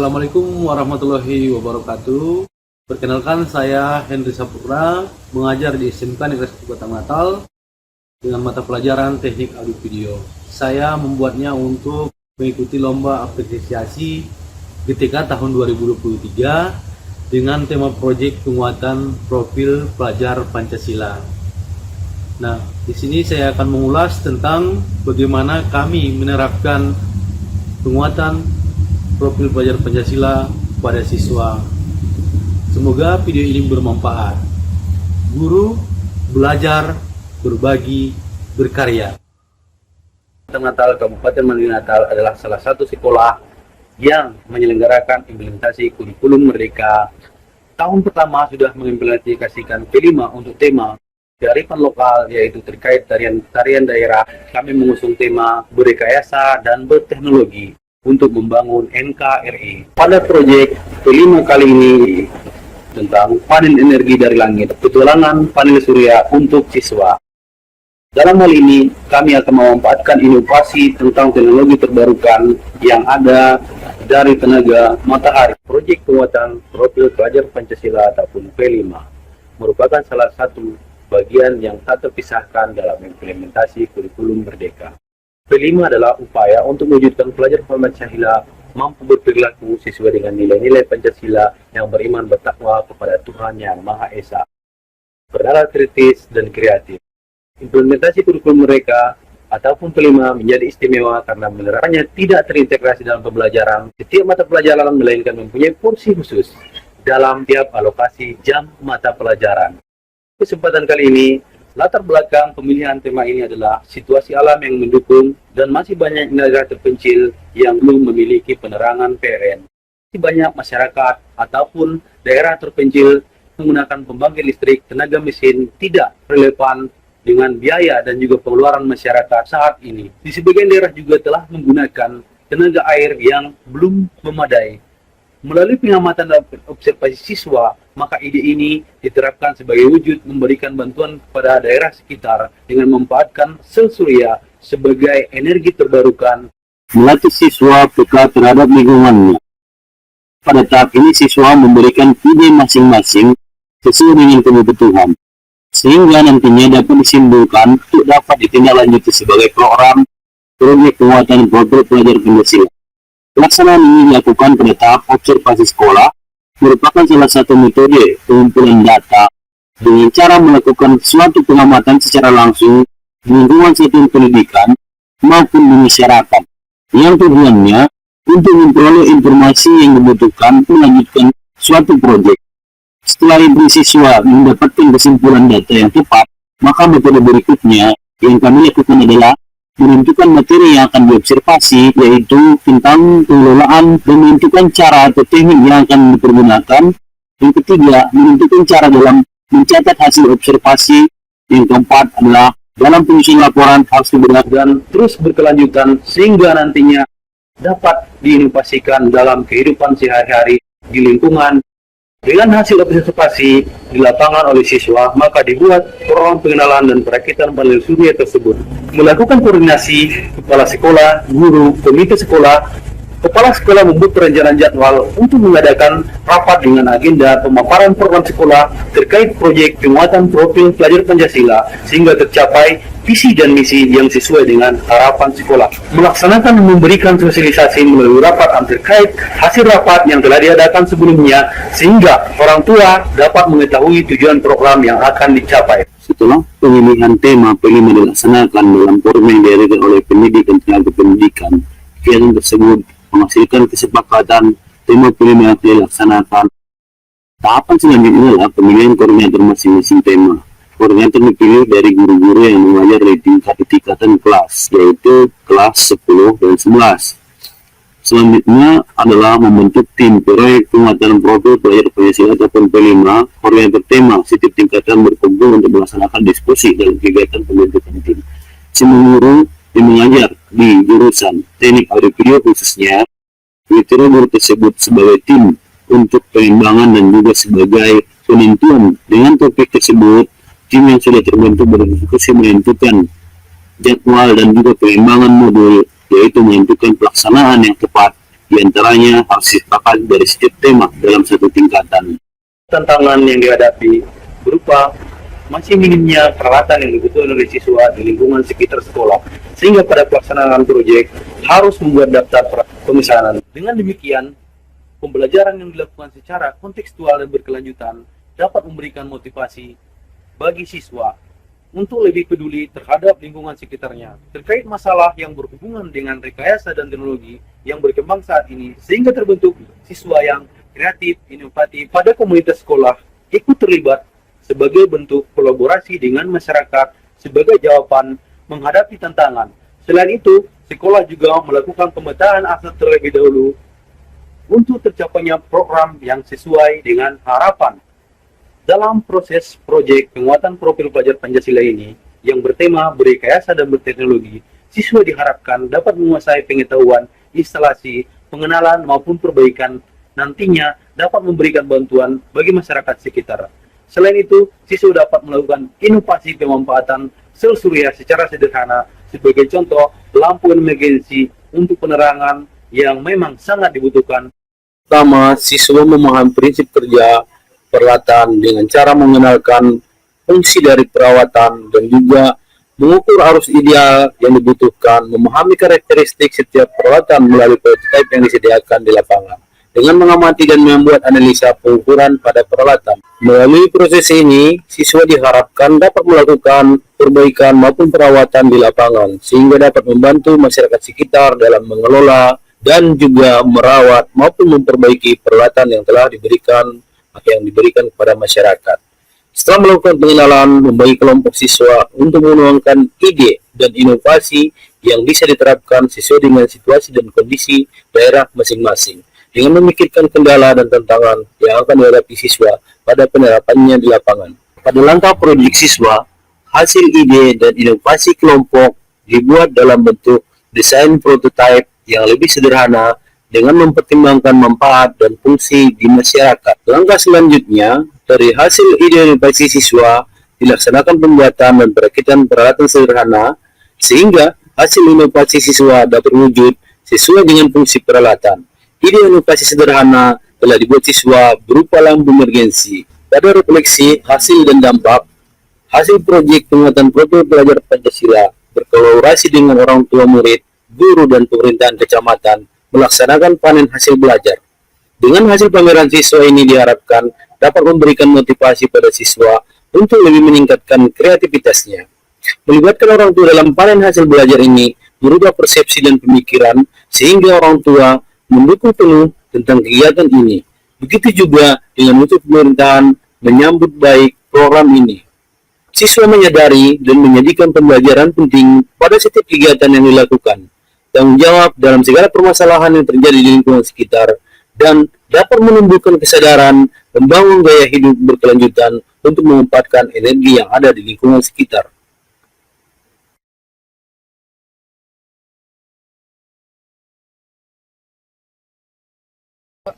Assalamualaikum warahmatullahi wabarakatuh. Perkenalkan, saya Henry Saputra, mengajar di SMK Negeri 1 Kota Natal dengan mata pelajaran teknik audio video. Saya membuatnya untuk mengikuti lomba apresiasi GTK tahun 2023 dengan tema proyek penguatan profil pelajar Pancasila. Nah, di sini saya akan mengulas tentang bagaimana kami menerapkan penguatan profil pelajar Pancasila pada siswa. Semoga video ini bermanfaat. Guru, belajar, berbagi, berkarya. Natal Kabupaten Mandiri Natal adalah salah satu sekolah yang menyelenggarakan implementasi kurikulum Merdeka. Tahun pertama sudah mengimplementasikan P5 untuk tema kearifan lokal, yaitu terkait tarian daerah. Kami mengusung tema berrekayasa dan berteknologi untuk membangun NKRI. Pada proyek P5 kali ini tentang panen energi dari langit, petualangan panel surya untuk siswa. Dalam hal ini, kami akan memanfaatkan inovasi tentang teknologi terbarukan yang ada dari tenaga matahari. Proyek penguatan profil pelajar Pancasila ataupun P5 merupakan salah satu bagian yang tak terpisahkan dalam implementasi kurikulum Merdeka. P5 adalah upaya untuk mewujudkan pelajar Pancasila mampu berperilaku sesuai dengan nilai-nilai Pancasila yang beriman bertakwa kepada Tuhan Yang Maha Esa, bernalar kritis dan kreatif. Implementasi kurikulum mereka ataupun P5 menjadi istimewa karena menerapkannya tidak terintegrasi dalam pembelajaran. Setiap mata pelajaran melainkan mempunyai porsi khusus dalam tiap alokasi jam mata pelajaran. Kesempatan kali ini, latar belakang pemilihan tema ini adalah situasi alam yang mendukung dan masih banyak negara terpencil yang belum memiliki penerangan PLN. Masih banyak masyarakat ataupun daerah terpencil menggunakan pembangkit listrik tenaga mesin tidak relevan dengan biaya dan juga pengeluaran masyarakat saat ini. Di sebagian daerah juga telah menggunakan tenaga air yang belum memadai. Melalui pengamatan dan observasi siswa, maka ide ini diterapkan sebagai wujud memberikan bantuan kepada daerah sekitar dengan memanfaatkan sel surya sebagai energi terbarukan, melatih siswa peka terhadap lingkungannya. Pada tahap ini, siswa memberikan ide masing-masing sesuai dengan kebutuhan, sehingga nantinya dapat disimpulkan untuk dapat ditindaklanjuti sebagai program proyek penguatan profil pelajar Pancasila. Pelaksanaan ini dilakukan pada tahap observasi sekolah, merupakan salah satu metode pengumpulan data dengan cara melakukan suatu pengamatan secara langsung di lingkungan satuan pendidikan maupun di masyarakat, yang tujuannya untuk memperoleh informasi yang dibutuhkan melanjutkan suatu proyek. Setelah itu siswa mendapatkan kesimpulan data yang tepat, maka metode berikutnya yang kami lakukan adalah menentukan materi yang akan diobservasi, yaitu tentang pengelolaan dan menentukan cara atau teknik yang akan dipergunakan. Yang ketiga, menentukan cara dalam mencatat hasil observasi. Yang keempat adalah dalam penyusunan laporan harus dibenahi dan terus berkelanjutan sehingga nantinya dapat diinovasikan dalam kehidupan sehari-hari di lingkungan. Dengan hasil observasi di lapangan oleh siswa, maka dibuat program pengenalan dan perakitan panel surya tersebut. Melakukan koordinasi kepala sekolah, guru, komite sekolah, kepala sekolah membuat perencanaan jadwal untuk mengadakan rapat dengan agenda pemaparan program sekolah terkait proyek penguatan profil pelajar Pancasila sehingga tercapai visi dan misi yang sesuai dengan harapan sekolah. Melaksanakan dan memberikan sosialisasi melalui rapat terkait hasil rapat yang telah diadakan sebelumnya sehingga orang tua dapat mengetahui tujuan program yang akan dicapai. Setelah pemilihan tema P5 dilaksanakan dalam forum yang diadakan oleh pendidik dan tenaga pendidikan, kegiatan tersebut menghasilkan kesepakatan tema P5 yang dilaksanakan. Tahapan selanjutnya adalah pemilihan koordinator masing-masing tema. Koordinator dipilih dari guru-guru yang mengajar di tingkatan kelas, yaitu kelas 10 dan 11. Selanjutnya adalah membentuk tim proyek penguatan profil pelajar Pancasila ataupun P5. Koordinator tema setiap tingkatan berkumpul untuk melaksanakan diskusi dalam kegiatan pembentukan tim. Semua guru yang mengajar di jurusan teknik audio video khususnya, kriteria guru tersebut sebagai tim untuk pengembangan dan juga sebagai penentuan. Dengan topik tersebut, tim yang sudah terbentuk berdiskusi menentukan jadwal dan juga pengembangan modul, yaitu menentukan pelaksanaan yang tepat Di antaranya harus sepakat dari setiap tema dalam satu tingkatan. Tantangan yang dihadapi berupa masih minimnya peralatan yang dibutuhkan oleh siswa di lingkungan sekitar sekolah, sehingga pada pelaksanaan proyek harus membuat daftar pemesanan. Dengan demikian, pembelajaran yang dilakukan secara kontekstual dan berkelanjutan dapat memberikan motivasi bagi siswa untuk lebih peduli terhadap lingkungan sekitarnya terkait masalah yang berhubungan dengan rekayasa dan teknologi yang berkembang saat ini, sehingga terbentuk siswa yang kreatif, inovatif pada komunitas sekolah ikut terlibat sebagai bentuk kolaborasi dengan masyarakat sebagai jawaban menghadapi tantangan. Selain itu, sekolah juga melakukan pemetaan aset terlebih dahulu untuk tercapainya program yang sesuai dengan harapan. Dalam proses proyek penguatan profil pelajar Pancasila ini yang bertema berrekayasa dan berteknologi, siswa diharapkan dapat menguasai pengetahuan, instalasi, pengenalan maupun perbaikan, nantinya dapat memberikan bantuan bagi masyarakat sekitar. Selain itu, siswa dapat melakukan inovasi pemanfaatan sel surya secara sederhana, sebagai contoh lampu emergensi untuk penerangan yang memang sangat dibutuhkan. Pertama, siswa memahami prinsip kerja peralatan dengan cara mengenalkan fungsi dari perawatan dan juga mengukur arus ideal yang dibutuhkan, memahami karakteristik setiap peralatan melalui prototipe yang disediakan di lapangan, dengan mengamati dan membuat analisa pengukuran pada peralatan. Melalui proses ini, siswa diharapkan dapat melakukan perbaikan maupun perawatan di lapangan, sehingga dapat membantu masyarakat sekitar dalam mengelola dan juga merawat maupun memperbaiki peralatan yang telah diberikan kepada masyarakat. Setelah melakukan pengenalan, membagi kelompok siswa untuk menuangkan ide dan inovasi yang bisa diterapkan sesuai dengan situasi dan kondisi daerah masing-masing, dengan memikirkan kendala dan tantangan yang akan dihadapi siswa pada penerapannya di lapangan. Pada langkah proyek siswa, hasil ide dan inovasi kelompok dibuat dalam bentuk desain prototipe yang lebih sederhana dengan mempertimbangkan manfaat dan fungsi di masyarakat. Langkah selanjutnya, dari hasil ide inovasi siswa, dilaksanakan pembuatan dan perakitan peralatan sederhana, sehingga hasil inovasi siswa dapat terwujud sesuai dengan fungsi peralatan. Ide inovasi sederhana telah dibuat siswa berupa lampu emergensi. Pada refleksi hasil dan dampak, hasil proyek penguatan profil pelajar Pancasila berkolaborasi dengan orang tua murid, guru dan pemerintahan kecamatan melaksanakan panen hasil belajar. Dengan hasil pameran siswa ini diharapkan dapat memberikan motivasi pada siswa untuk lebih meningkatkan kreativitasnya. Melibatkan orang tua dalam panen hasil belajar ini merubah persepsi dan pemikiran, sehingga orang tua mendukung penuh tentang kegiatan ini. Begitu juga dengan mutu pemerintahan menyambut baik program ini. Siswa menyadari dan menjadikan pembelajaran penting pada setiap kegiatan yang dilakukan, tanggung jawab dalam segala permasalahan yang terjadi di lingkungan sekitar, dan dapat menumbuhkan kesadaran membangun gaya hidup berkelanjutan untuk memanfaatkan energi yang ada di lingkungan sekitar.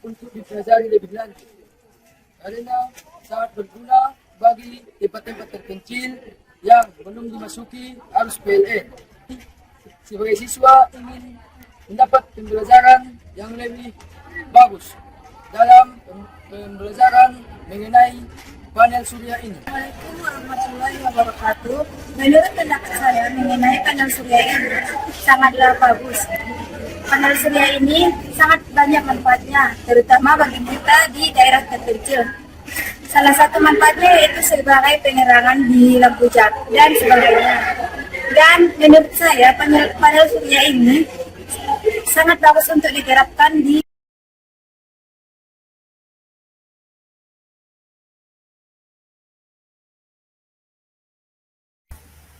Untuk dipelajari lebih lanjut, karena sangat berguna bagi tempat-tempat terpencil yang belum dimasuki arus PLN. Sebagai siswa ingin mendapat pembelajaran yang lebih bagus dalam pembelajaran mengenai panel surya ini. Assalamualaikum warahmatullahi wabarakatuh. Menurut pendapat saya mengenai panel surya ini sangatlah bagus. Panel surya ini sangat banyak manfaatnya, terutama bagi kita di daerah terpencil. Salah satu manfaatnya yaitu sebagai penerangan di lampu cat dan sebagainya. Dan menurut saya panel surya ini sangat bagus untuk diterapkan di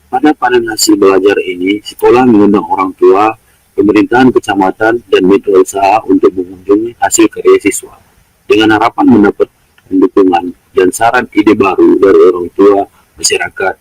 Pada panen hasil belajar ini, sekolah mengundang orang tua, pemerintahan kecamatan, dan mitra usaha untuk mengunjungi hasil karya siswa, dengan harapan mendapat dukungan dan saran ide baru dari orang tua masyarakat.